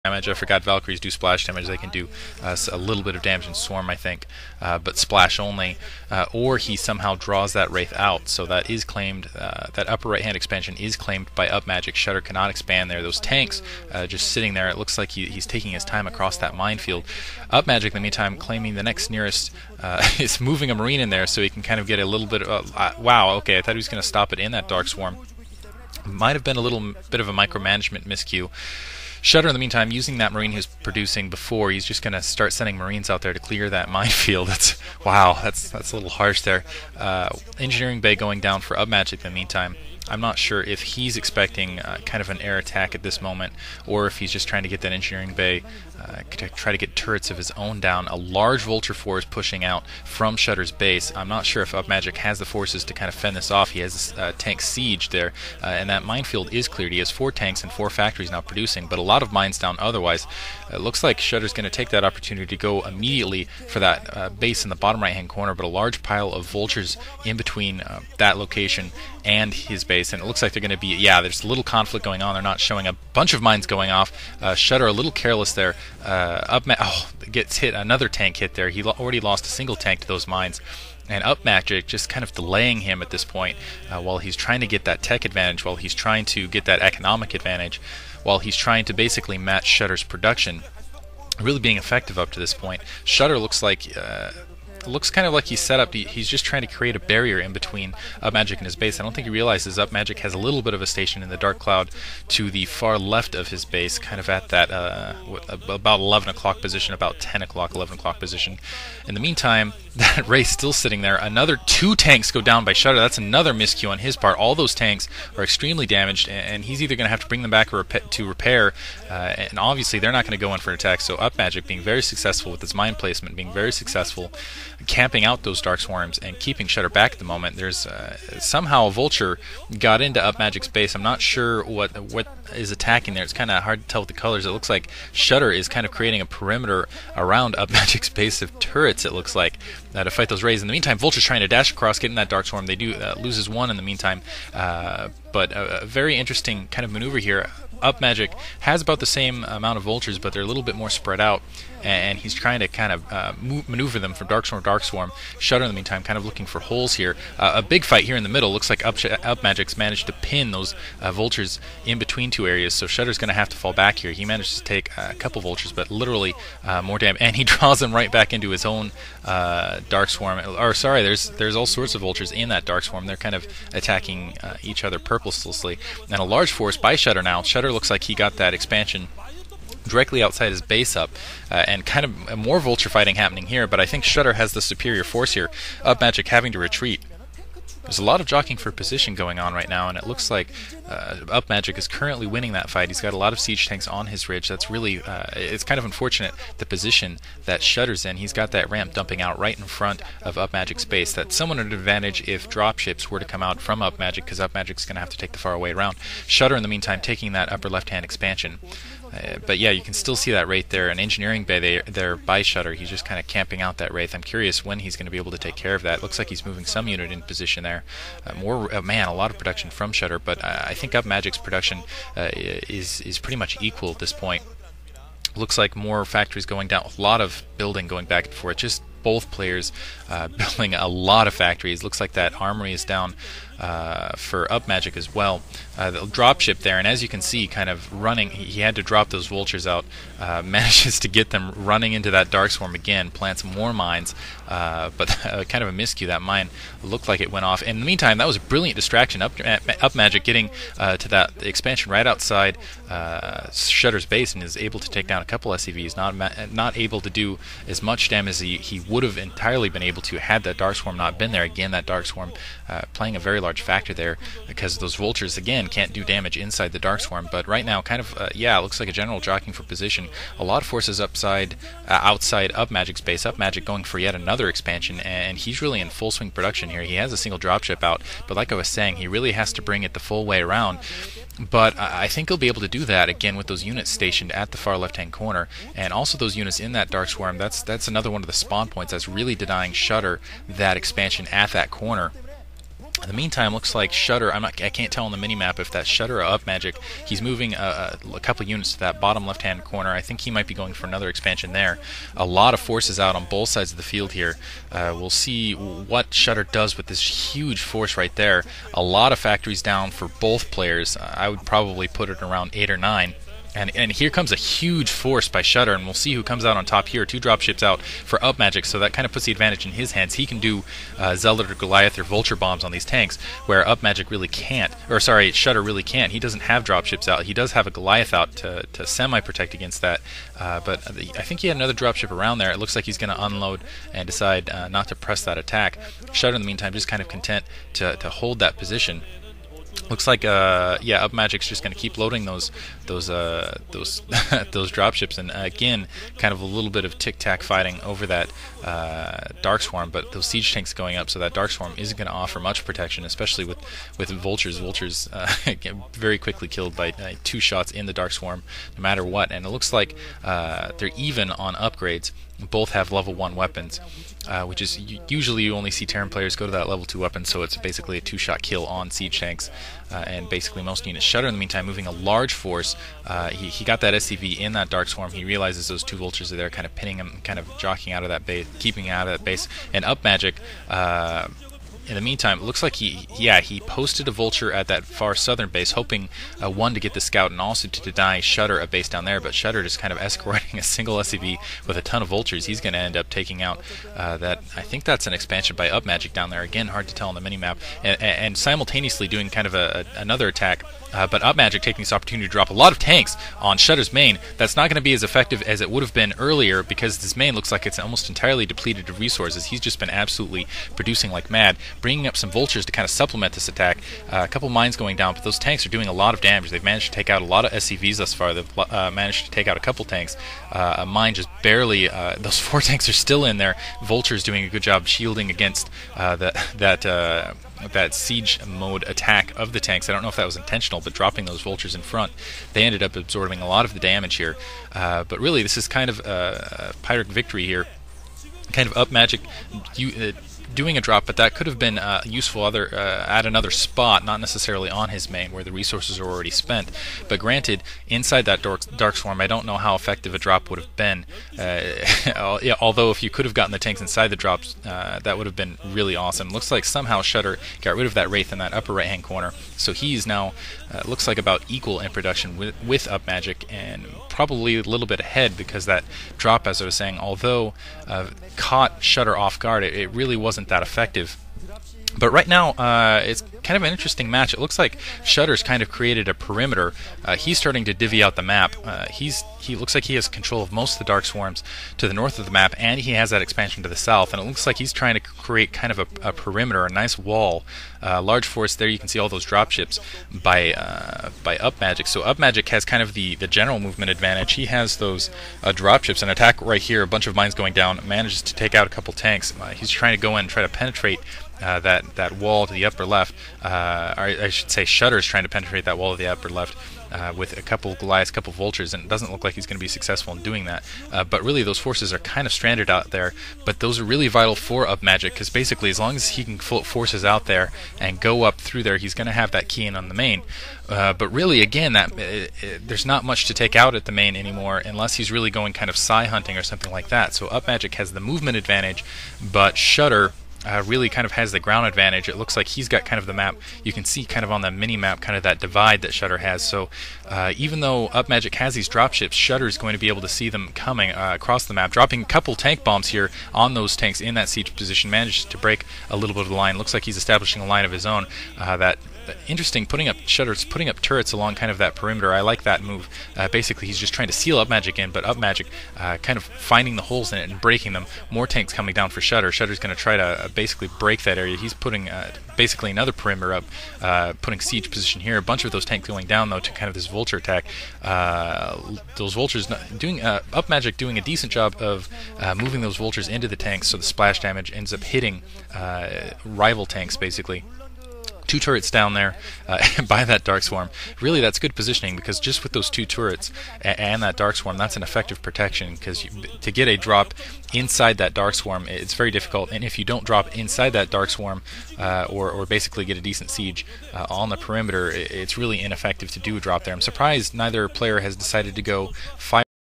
damage. I forgot Valkyries do splash damage. They can do a little bit of damage in Swarm, I think, but splash only. Or he somehow draws that Wraith out, so that is claimed. That upper right-hand expansion is claimed by Upmagic. Shudder cannot expand there. Those tanks just sitting there. It looks like he's taking his time across that minefield. Upmagic, in the meantime, claiming the next nearest is moving a Marine in there, so he can kind of get a little bit of... wow, okay, I thought he was going to stop it in that Dark Swarm. Might have been a little bit of a micromanagement miscue. Shudder, in the meantime, using that Marine he was producing before, he's just going to start sending Marines out there to clear that minefield. Wow, that's a little harsh there. Engineering Bay going down for Upmagic in the meantime. I'm not sure if he's expecting kind of an air attack at this moment, or if he's just trying to get that Engineering Bay to try to get turrets of his own down. A large Vulture force pushing out from Shudder's base. I'm not sure if Upmagic has the forces to kind of fend this off. He has this tank siege there, and that minefield is cleared. He has 4 tanks and 4 factories now producing, but a lot of mines down otherwise. It looks like Shudder's going to take that opportunity to go immediately for that base in the bottom right-hand corner, but a large pile of Vultures in between that location and his base, and it looks like they're going to be, yeah, there's a little conflict going on. They're not showing a bunch of mines going off. Shudder a little careless there. Gets hit, another tank hit there. He already lost a single tank to those mines. And Upmagic just kind of delaying him at this point while he's trying to get that tech advantage, while he's trying to get that economic advantage, while he's trying to basically match Shudder's production. Really being effective up to this point. Shudder looks like... looks kind of like he's set up. He's just trying to create a barrier in between Upmagic and his base. I don't think he realizes Upmagic has a little bit of a station in the Dark Cloud to the far left of his base, kind of at that about 11 o'clock position, about 10 o'clock, 11 o'clock position. In the meantime, that Wraith's still sitting there. Another 2 tanks go down by Shudder. That's another miscue on his part. All those tanks are extremely damaged, and he's either going to have to bring them back to repair, and obviously they're not going to go in for an attack. So Upmagic being very successful with his mine placement, being very successful camping out those Dark Swarms and keeping Shudder back at the moment. There's somehow a Vulture got into Upmagic's base. I'm not sure what is attacking there. It's kind of hard to tell with the colors. It looks like Shudder is kind of creating a perimeter around Upmagic's base of turrets, it looks like, to fight those Rays. In the meantime, Vulture's trying to dash across, get in that Dark Swarm. They do loses 1 in the meantime, but a very interesting kind of maneuver here. Upmagic has about the same amount of Vultures, but they're a little bit more spread out, and he's trying to kind of maneuver them from Dark Swarm to Dark Swarm. Shudder, in the meantime, kind of looking for holes here. A big fight here in the middle. Looks like Upmagic's managed to pin those Vultures in between 2 areas, so Shudder's going to have to fall back here. He managed to take a couple Vultures, but literally more damage, and he draws them right back into his own Dark Swarm. Or sorry, there's all sorts of Vultures in that Dark Swarm. They're kind of attacking each other purposelessly. And a large force by Shudder now. Shudder looks like he got that expansion directly outside his base up, and kind of more Vulture fighting happening here, but I think Shudder has the superior force here. Upmagic having to retreat. There's a lot of jockeying for position going on right now, and it looks like Upmagic is currently winning that fight. He's got a lot of siege tanks on his ridge. That's really, it's kind of unfortunate, the position that Shudder's in. He's got that ramp dumping out right in front of Upmagic's base. That's somewhat an advantage if dropships were to come out from Upmagic, because Upmagic's going to have to take the far away round. Shudder, in the meantime, taking that upper left-hand expansion. But yeah, you can still see that Wraith there. An Engineering Bay there by Shudder. He's just kind of camping out that Wraith. I'm curious when he's going to be able to take care of that. Looks like he's moving some unit in position there. Man, a lot of production from Shudder, but I think Upmagic's production is pretty much equal at this point. Looks like more factories going down, a lot of building going back and forth. Just both players building a lot of factories. Looks like that armory is down for Upmagic as well. The dropship there, and as you can see, kind of running, he had to drop those Vultures out, manages to get them running into that Dark Swarm again, plants more mines, but kind of a miscue. That mine looked like it went off. In the meantime, that was a brilliant distraction. Upmagic getting to that expansion right outside Shudder's base, and is able to take down a couple SCVs, not able to do as much damage as he would have entirely been able to had that Dark Swarm not been there. Again, that Dark Swarm playing a very large factor there, because those Vultures, again, can't do damage inside the Dark Swarm. But right now, kind of, yeah, it looks like a general jockeying for position. A lot of forces outside Upmagic's base. Upmagic going for yet another expansion, and he's really in full swing production here. He has a single dropship out, but like I was saying, he really has to bring it the full way around. But I think he'll be able to do that again with those units stationed at the far left-hand corner, and also those units in that Dark Swarm. That's another one of the spawn points that's really denying Shudder that expansion at that corner. In the meantime, looks like Shudder. I can't tell on the mini-map if that's Shudder or Upmagic. He's moving a couple units to that bottom left-hand corner. I think he might be going for another expansion there. A lot of forces out on both sides of the field here. We'll see what Shudder does with this huge force right there. A lot of factories down for both players. I would probably put it around 8 or 9. And here comes a huge force by Shudder, and we'll see who comes out on top here. 2 dropships out for Upmagic, so that kind of puts the advantage in his hands. He can do Zealot or Goliath or Vulture bombs on these tanks, where Upmagic really can't. Or sorry, Shudder really can't. He doesn't have dropships out. He does have a Goliath out to semi-protect against that, but I think he had another dropship around there. It looks like he's going to unload and decide not to press that attack. Shudder, in the meantime, just kind of content to hold that position. Looks like yeah, Upmagic's just going to keep loading those dropships, and again, kind of a little bit of tic-tac fighting over that Dark Swarm, but those siege tanks going up, so that Dark Swarm isn't going to offer much protection, especially with Vultures. Vultures get very quickly killed by 2 shots in the Dark Swarm, no matter what. And it looks like they're even on upgrades. Both have level 1 weapons, which is usually you only see Terran players go to that level 2 weapon, so it's basically a 2-shot kill on siege tanks, and basically most units. Shudder, in the meantime, moving a large force. He got that SCV in that Dark Swarm. He realizes those 2 Vultures are there, kind of pinning him, kind of jockeying out of that base, keeping out of that base. And Upmagic, in the meantime, it looks like he posted a Vulture at that far southern base, hoping one, to get the scout, and also to deny Shudder a base down there. But Shudder just kind of escorting a single SCV with a ton of Vultures. He's going to end up taking out that. I think that's an expansion by Upmagic down there. Again, hard to tell on the minimap, and simultaneously doing kind of another attack. But Upmagic taking this opportunity to drop a lot of tanks on Shudder's main. That's not going to be as effective as it would have been earlier, because this main looks like it's almost entirely depleted of resources. He's just been absolutely producing like mad, bringing up some Vultures to kind of supplement this attack. A couple mines going down, but those tanks are doing a lot of damage. They've managed to take out a lot of SCVs thus far. They've managed to take out a couple tanks. A mine just barely. Those 4 tanks are still in there. Vulture's doing a good job shielding against that siege mode attack of the tanks. I don't know if that was intentional, but dropping those Vultures in front, they ended up absorbing a lot of the damage here. But really, this is kind of a Pyrrhic victory here. Kind of Upmagic doing a drop, but that could have been useful at another spot, not necessarily on his main where the resources are already spent. But granted, inside that Dark Swarm, I don't know how effective a drop would have been. Yeah, although if you could have gotten the tanks inside the drops, that would have been really awesome. Looks like somehow Shudder got rid of that Wraith in that upper right-hand corner, so he's now looks like about equal in production with Upmagic, and probably a little bit ahead, because that drop, as I was saying, although caught Shudder off guard, it really wasn't that effective. But right now, it's kind of an interesting match. It looks like Shudder's kind of created a perimeter. He's starting to divvy out the map. He looks like he has control of most of the Dark Swarms to the north of the map, and he has that expansion to the south. And it looks like he's trying to create kind of a perimeter, a nice wall. Large force there. You can see all those dropships by Upmagic. So Upmagic has kind of the general movement advantage. He has those dropships, an attack right here, a bunch of mines going down, manages to take out a couple tanks. He's trying to go in and try to penetrate that wall to the upper left. Or I should say Shudder is trying to penetrate that wall to the upper left with a couple Goliaths, a couple Vultures, and it doesn't look like he's going to be successful in doing that. But really, those forces are kind of stranded out there, but those are really vital for Upmagic, because basically, as long as he can float forces out there and go up through there, he's going to have that key in on the main. But really, again, there's not much to take out at the main anymore, unless he's really going kind of Psy hunting or something like that. So Upmagic has the movement advantage, but Shudder really kind of has the ground advantage. It looks like he's got kind of the map. You can see kind of on the mini-map kind of that divide that Shudder has. So even though Upmagic has these dropships, Shudder is going to be able to see them coming across the map, dropping a couple tank bombs here on those tanks in that siege position, managed to break a little bit of the line. Looks like he's establishing a line of his own. Interesting, Shudder's putting up turrets along kind of that perimeter. I like that move. Basically, he's just trying to seal Upmagic in, but Upmagic kind of finding the holes in it and breaking them. More tanks coming down for Shudder. Shudder's going to try to basically break that area. He's putting basically another perimeter up, putting siege position here. A bunch of those tanks going down, though, to kind of this Vulture attack. Those Vultures Upmagic doing a decent job of moving those Vultures into the tanks, so the splash damage ends up hitting rival tanks, basically. 2 turrets down there by that Dark Swarm. Really, that's good positioning, because just with those 2 turrets and that Dark Swarm, that's an effective protection, because to get a drop inside that Dark Swarm, it's very difficult, and if you don't drop inside that Dark Swarm, or basically get a decent siege on the perimeter, it's really ineffective to do a drop there. I'm surprised neither player has decided to go fire